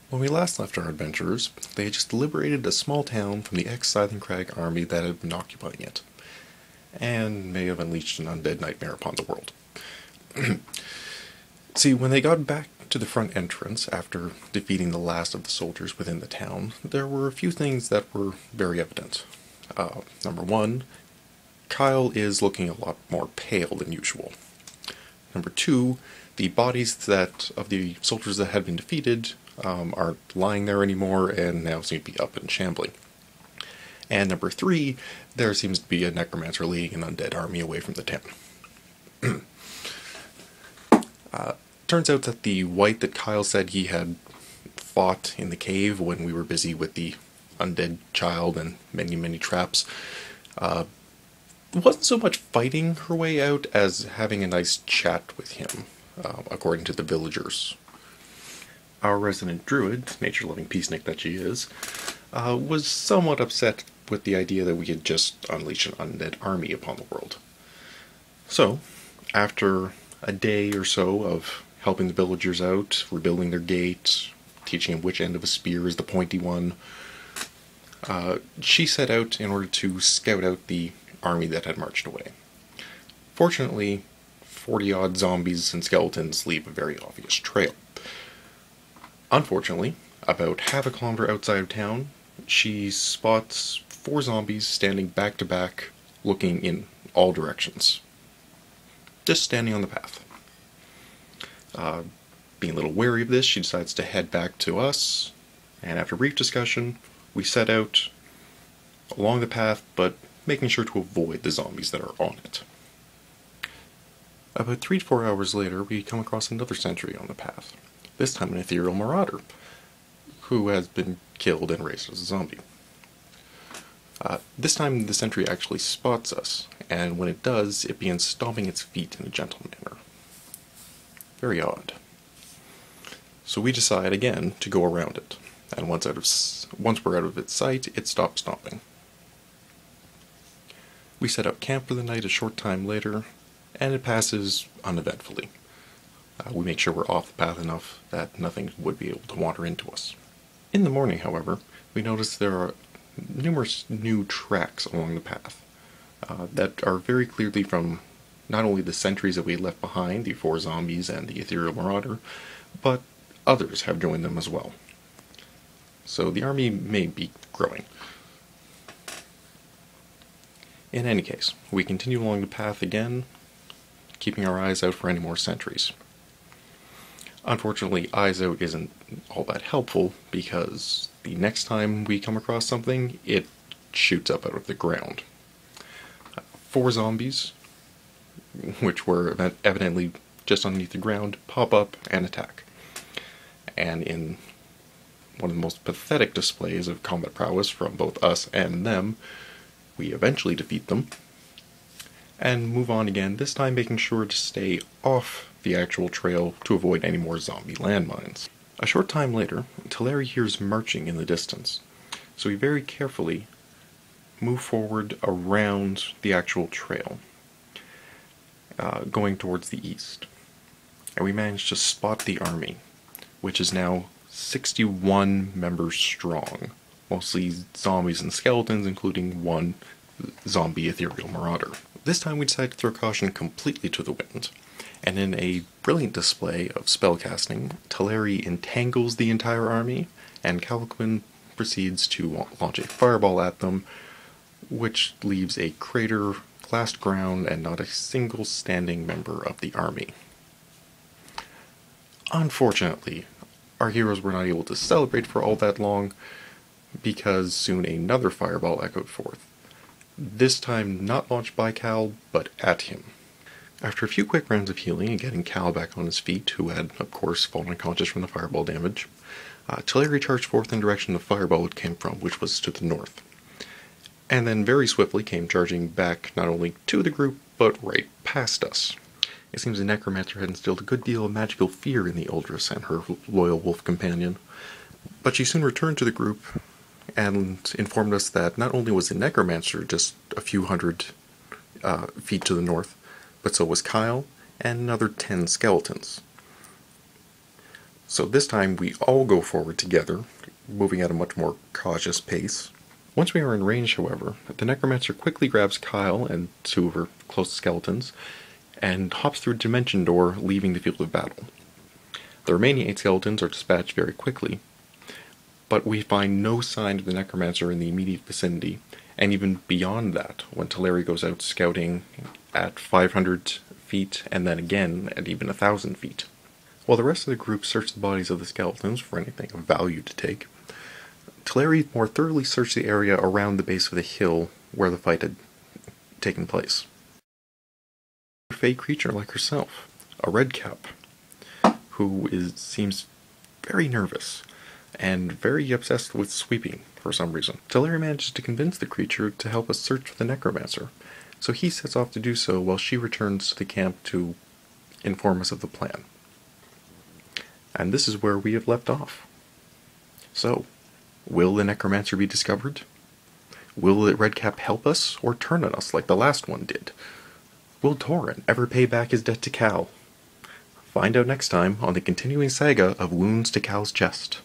When we last left our adventurers, they had just liberated a small town from the ex-Scythen Crag army that had been occupying it, and may have unleashed an undead nightmare upon the world. See, when they got back to the front entrance after defeating the last of the soldiers within the town, there were a few things that were very evident. Number one, Kyle is looking a lot more pale than usual. Number two, the bodies of the soldiers that had been defeated aren't lying there anymore and now seem to be up and shambling. And number three, there seems to be a necromancer leading an undead army away from the town. Turns out that the wight that Kyle said he had fought in the cave when we were busy with the undead child and many, many traps wasn't so much fighting her way out as having a nice chat with him, according to the villagers. Our resident druid, nature-loving peacenik that she is, was somewhat upset with the idea that we had just unleashed an undead army upon the world. So, after a day or so of helping the villagers out, rebuilding their gate, teaching them which end of a spear is the pointy one, she set out in order to scout out the army that had marched away. Fortunately, 40-odd zombies and skeletons leave a very obvious trail. Unfortunately, about half a kilometer outside of town, she spots 4 zombies standing back to back, looking in all directions. Just standing on the path. Being a little wary of this, she decides to head back to us, and after a brief discussion, we set out along the path, but making sure to avoid the zombies that are on it. About 3 to 4 hours later, we come across another sentry on the path, this time an ethereal marauder, who has been killed and raised as a zombie. This time the sentry actually spots us, and when it does, it begins stomping its feet in a gentle manner. Very odd. So we decide again to go around it, and once we're out of its sight, it stops stomping. We set up camp for the night a short time later, and it passes uneventfully. We make sure we're off the path enough that nothing would be able to wander into us. In the morning, however, we notice there are numerous new tracks along the path that are very clearly from not only the sentries that we left behind, the 4 zombies and the ethereal marauder, but others have joined them as well. So the army may be growing. In any case, we continue along the path again, keeping our eyes out for any more sentries. Unfortunately, eyes out isn't all that helpful, because the next time we come across something, it shoots up out of the ground. 4 zombies, which were evidently just underneath the ground, pop up and attack. And in one of the most pathetic displays of combat prowess from both us and them, we eventually defeat them, and move on again, this time making sure to stay off the actual trail to avoid any more zombie landmines. A short time later, Teleri hears marching in the distance, so we very carefully move forward around the actual trail, going towards the east. And we manage to spot the army, which is now 61 members strong, mostly zombies and skeletons, including 1 zombie ethereal marauder. This time we decide to throw caution completely to the wind, and in a brilliant display of spellcasting, Teleri entangles the entire army, and Calaquin proceeds to launch a fireball at them, which leaves a crater, glassed ground, and not a single standing member of the army. Unfortunately, our heroes were not able to celebrate for all that long, because soon another fireball echoed forth. This time not launched by Cal, but at him. After a few quick rounds of healing and getting Cal back on his feet, who had, of course, fallen unconscious from the fireball damage, Teleri charged forth in the direction the fireball came from, which was to the north. And then very swiftly came charging back not only to the group, but right past us. It seems the necromancer had instilled a good deal of magical fear in the Uldris and her loyal wolf companion, but she soon returned to the group and informed us that not only was the necromancer just a few hundred feet to the north, but so was Kyle and another 10 skeletons. So this time we all go forward together, moving at a much more cautious pace. Once we are in range, however, the necromancer quickly grabs Kyle and two of her close skeletons and hops through a dimension door, leaving the field of battle. The remaining 8 skeletons are dispatched very quickly, but we find no sign of the necromancer in the immediate vicinity, and even beyond that, when Teleri goes out scouting at 500 feet and then again at even 1,000 feet. While the rest of the group search the bodies of the skeletons for anything of value to take, Teleri more thoroughly searched the area around the base of the hill where the fight had taken place. A fey creature like herself, a redcap, who seems very nervous and very obsessed with sweeping for some reason. Teleri manages to convince the creature to help us search for the necromancer, so he sets off to do so while she returns to the camp to inform us of the plan. And this is where we have left off. So, will the necromancer be discovered? Will the redcap help us or turn on us like the last one did? Will Torin ever pay back his debt to Cal? Find out next time on the continuing saga of Wounds to Cal's Chest.